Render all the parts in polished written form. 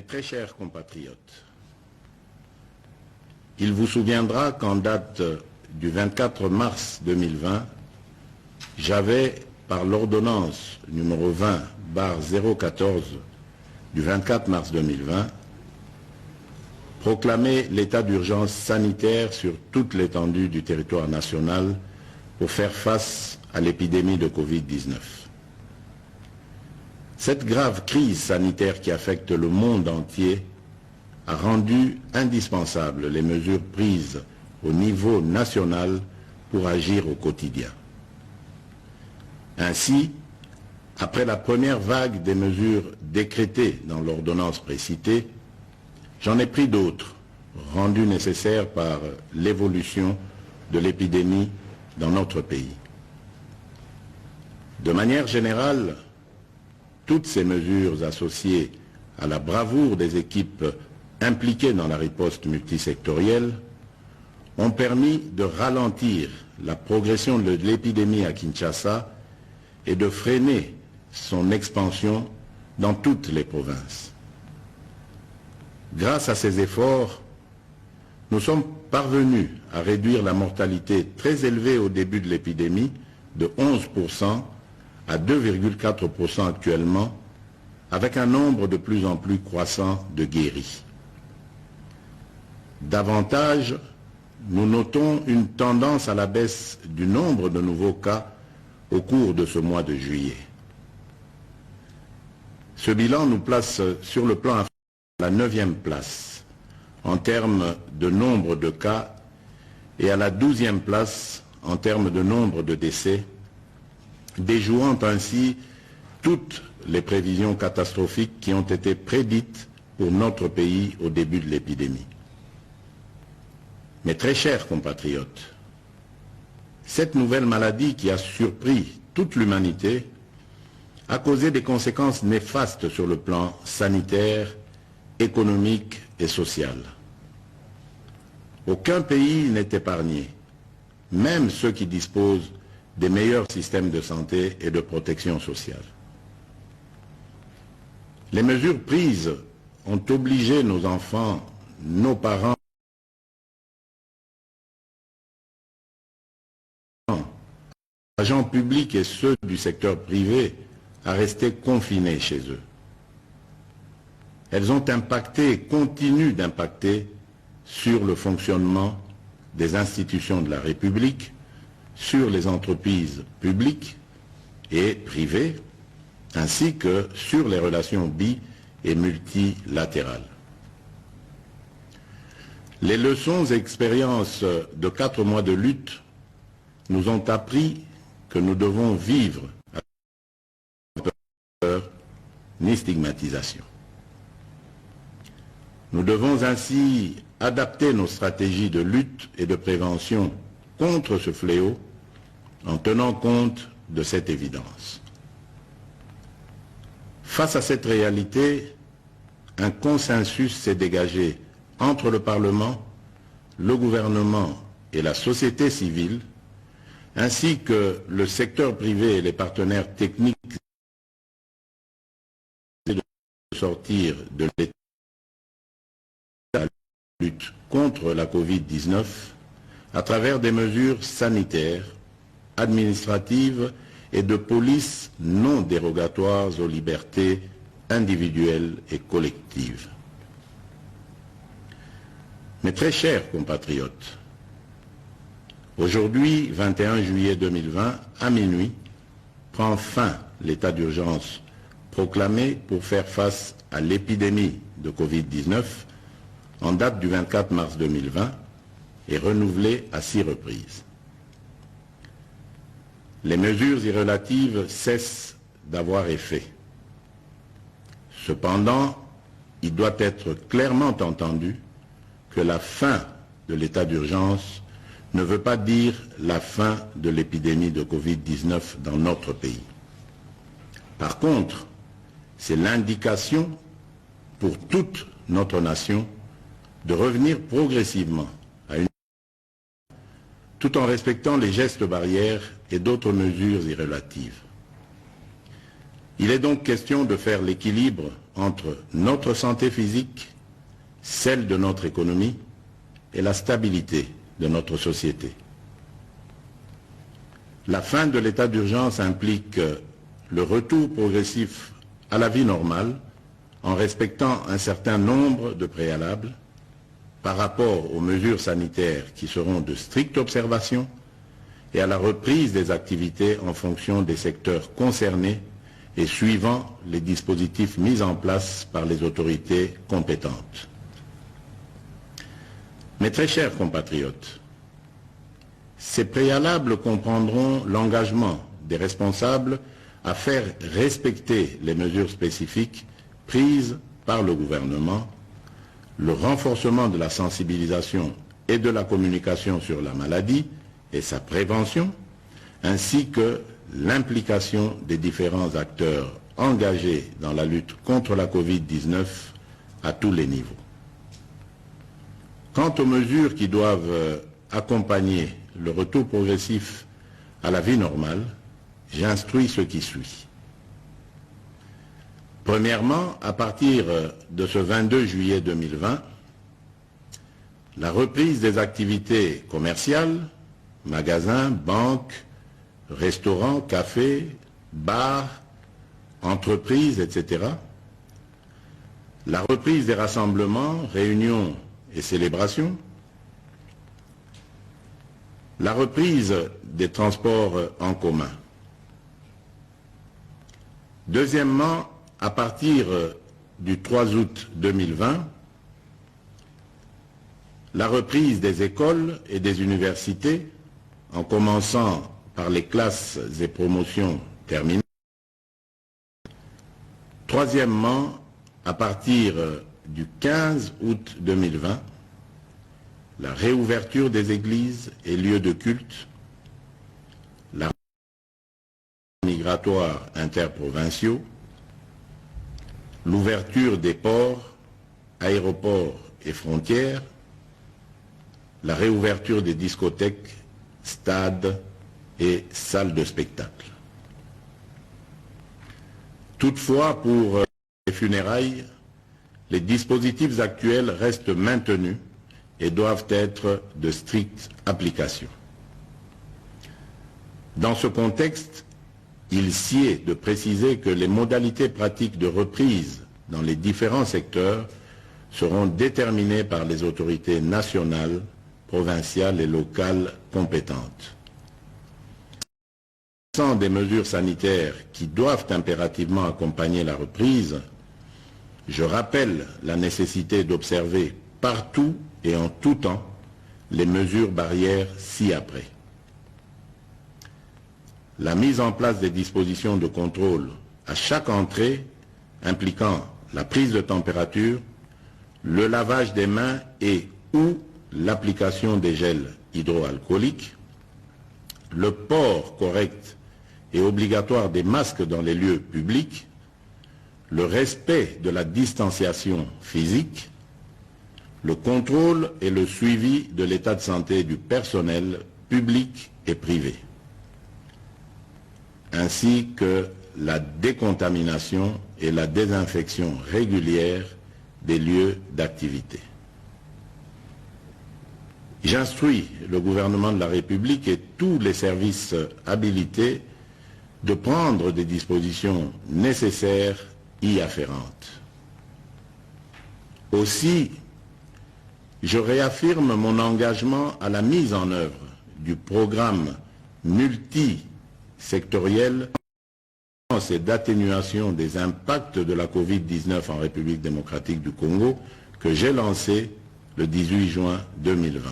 Mes très chers compatriotes, il vous souviendra qu'en date du 24 mars 2020, j'avais, par l'ordonnance numéro 20/014 du 24 mars 2020, proclamé l'état d'urgence sanitaire sur toute l'étendue du territoire national pour faire face à l'épidémie de Covid-19. Cette grave crise sanitaire qui affecte le monde entier a rendu indispensables les mesures prises au niveau national pour agir au quotidien. Ainsi, après la première vague des mesures décrétées dans l'ordonnance précitée, j'en ai pris d'autres, rendues nécessaires par l'évolution de l'épidémie dans notre pays. De manière générale, toutes ces mesures associées à la bravoure des équipes impliquées dans la riposte multisectorielle ont permis de ralentir la progression de l'épidémie à Kinshasa et de freiner son expansion dans toutes les provinces. Grâce à ces efforts, nous sommes parvenus à réduire la mortalité très élevée au début de l'épidémie de 11% à 2,4% actuellement, avec un nombre de plus en plus croissant de guéris. Davantage, nous notons une tendance à la baisse du nombre de nouveaux cas au cours de ce mois de juillet. Ce bilan nous place sur le plan africain à la 9e place en termes de nombre de cas et à la 12e place en termes de nombre de décès, déjouant ainsi toutes les prévisions catastrophiques qui ont été prédites pour notre pays au début de l'épidémie. Mes très chers compatriotes, cette nouvelle maladie qui a surpris toute l'humanité a causé des conséquences néfastes sur le plan sanitaire, économique et social. Aucun pays n'est épargné, même ceux qui disposent des meilleurs systèmes de santé et de protection sociale. Les mesures prises ont obligé nos enfants, nos parents, agents publics et ceux du secteur privé à rester confinés chez eux. Elles ont impacté et continuent d'impacter sur le fonctionnement des institutions de la République, sur les entreprises publiques et privées, ainsi que sur les relations bi- et multilatérales. Les leçons et expériences de 4 mois de lutte nous ont appris que nous devons vivre avec peur ni stigmatisation. Nous devons ainsi adapter nos stratégies de lutte et de prévention contre ce fléau en tenant compte de cette évidence. Face à cette réalité, un consensus s'est dégagé entre le Parlement, le gouvernement et la société civile, ainsi que le secteur privé et les partenaires techniques de sortir de l'état de lutte contre la Covid-19 à travers des mesures sanitaires, administratives et de police non dérogatoires aux libertés individuelles et collectives. Mes très chers compatriotes, aujourd'hui, 21 juillet 2020, à minuit, prend fin l'état d'urgence proclamé pour faire face à l'épidémie de Covid-19 en date du 24 mars 2020 et renouvelé à 6 reprises. Les mesures irrelatives cessent d'avoir effet. Cependant, il doit être clairement entendu que la fin de l'état d'urgence ne veut pas dire la fin de l'épidémie de Covid-19 dans notre pays. Par contre, c'est l'indication pour toute notre nation de revenir progressivement à une tout en respectant les gestes barrières et d'autres mesures irrelatives. Il est donc question de faire l'équilibre entre notre santé physique, celle de notre économie et la stabilité de notre société. La fin de l'état d'urgence implique le retour progressif à la vie normale en respectant un certain nombre de préalables par rapport aux mesures sanitaires qui seront de stricte observation et à la reprise des activités en fonction des secteurs concernés et suivant les dispositifs mis en place par les autorités compétentes. Mes très chers compatriotes, ces préalables comprendront l'engagement des responsables à faire respecter les mesures spécifiques prises par le gouvernement, le renforcement de la sensibilisation et de la communication sur la maladie et sa prévention, ainsi que l'implication des différents acteurs engagés dans la lutte contre la Covid-19 à tous les niveaux. Quant aux mesures qui doivent accompagner le retour progressif à la vie normale, j'instruis ce qui suit. Premièrement, à partir de ce 22 juillet 2020, la reprise des activités commerciales, magasins, banques, restaurants, cafés, bars, entreprises, etc. La reprise des rassemblements, réunions et célébrations. La reprise des transports en commun. Deuxièmement, à partir du 3 août 2020, la reprise des écoles et des universités, en commençant par les classes et promotions terminales. Troisièmement, à partir du 15 août 2020, la réouverture des églises et lieux de culte, la migratoire interprovinciaux, l'ouverture des ports, aéroports et frontières, la réouverture des discothèques, stades et salles de spectacle. Toutefois, pour les funérailles, les dispositifs actuels restent maintenus et doivent être de stricte application. Dans ce contexte, il sied de préciser que les modalités pratiques de reprise dans les différents secteurs seront déterminées par les autorités nationales, provinciales et locales compétentes. Sans des mesures sanitaires qui doivent impérativement accompagner la reprise, je rappelle la nécessité d'observer partout et en tout temps les mesures barrières ci-après. La mise en place des dispositions de contrôle à chaque entrée impliquant la prise de température, le lavage des mains et ou l'application des gels hydroalcooliques, le port correct et obligatoire des masques dans les lieux publics, le respect de la distanciation physique, le contrôle et le suivi de l'état de santé du personnel public et privé, ainsi que la décontamination et la désinfection régulière des lieux d'activité. J'instruis le gouvernement de la République et tous les services habilités de prendre des dispositions nécessaires y afférentes. Aussi, je réaffirme mon engagement à la mise en œuvre du programme multisectoriel et d'atténuation des impacts de la Covid-19 en République démocratique du Congo que j'ai lancé le 18 juin 2020.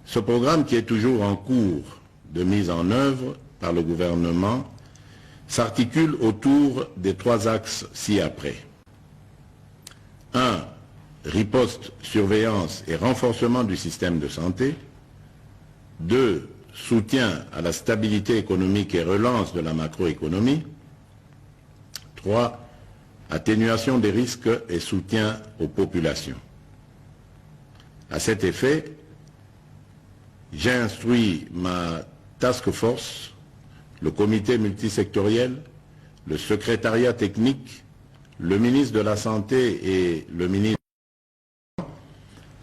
Ce programme, qui est toujours en cours de mise en œuvre par le gouvernement, s'articule autour des 3 axes ci-après. 1. Riposte, surveillance et renforcement du système de santé. 2. Soutien à la stabilité économique et relance de la macroéconomie. 3. Atténuation des risques et soutien aux populations. À cet effet, j'ai instruit ma task force, le comité multisectoriel, le secrétariat technique, le ministre de la Santé et le ministre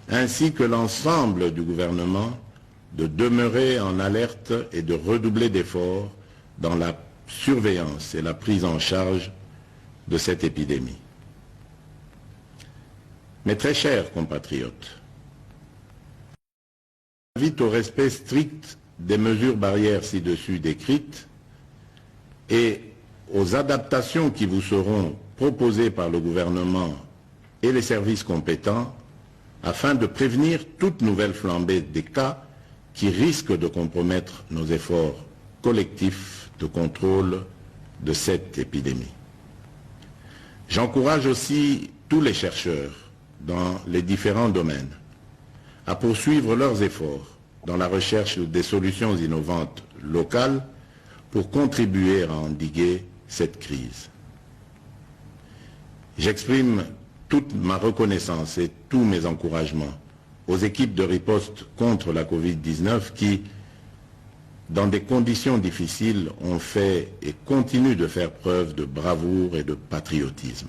ainsi que l'ensemble du gouvernement de demeurer en alerte et de redoubler d'efforts dans la surveillance et la prise en charge de cette épidémie. Mes très chers compatriotes, j'invite au respect strict des mesures barrières ci-dessus décrites et aux adaptations qui vous seront proposées par le gouvernement et les services compétents afin de prévenir toute nouvelle flambée des cas qui risquent de compromettre nos efforts collectifs de contrôle de cette épidémie. J'encourage aussi tous les chercheurs dans les différents domaines à poursuivre leurs efforts dans la recherche des solutions innovantes locales pour contribuer à endiguer cette crise. J'exprime toute ma reconnaissance et tous mes encouragements aux équipes de riposte contre la Covid-19 qui, dans des conditions difficiles, ont fait et continuent de faire preuve de bravoure et de patriotisme.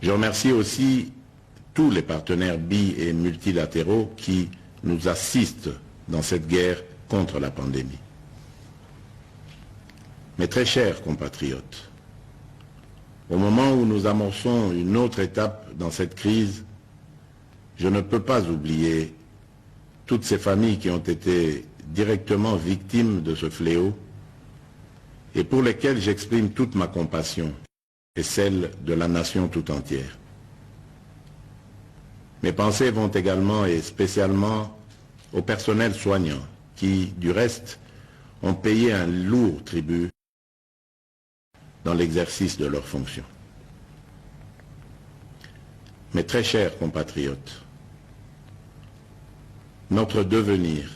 Je remercie aussi tous les partenaires bi- et multilatéraux qui nous assistent dans cette guerre contre la pandémie. Mes très chers compatriotes, au moment où nous amorçons une autre étape dans cette crise, je ne peux pas oublier toutes ces familles qui ont été directement victimes de ce fléau et pour lesquelles j'exprime toute ma compassion et celle de la nation tout entière. Mes pensées vont également et spécialement au personnel soignant qui, du reste, ont payé un lourd tribut dans l'exercice de leurs fonctions. Mes très chers compatriotes, notre devenir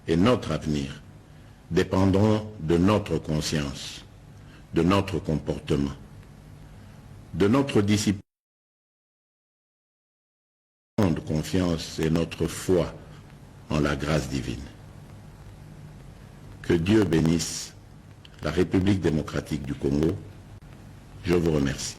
et notre avenir dépendront de notre conscience, de notre comportement, de notre discipline, de confiance et notre foi en la grâce divine. Que Dieu bénisse la République démocratique du Congo. Je vous remercie.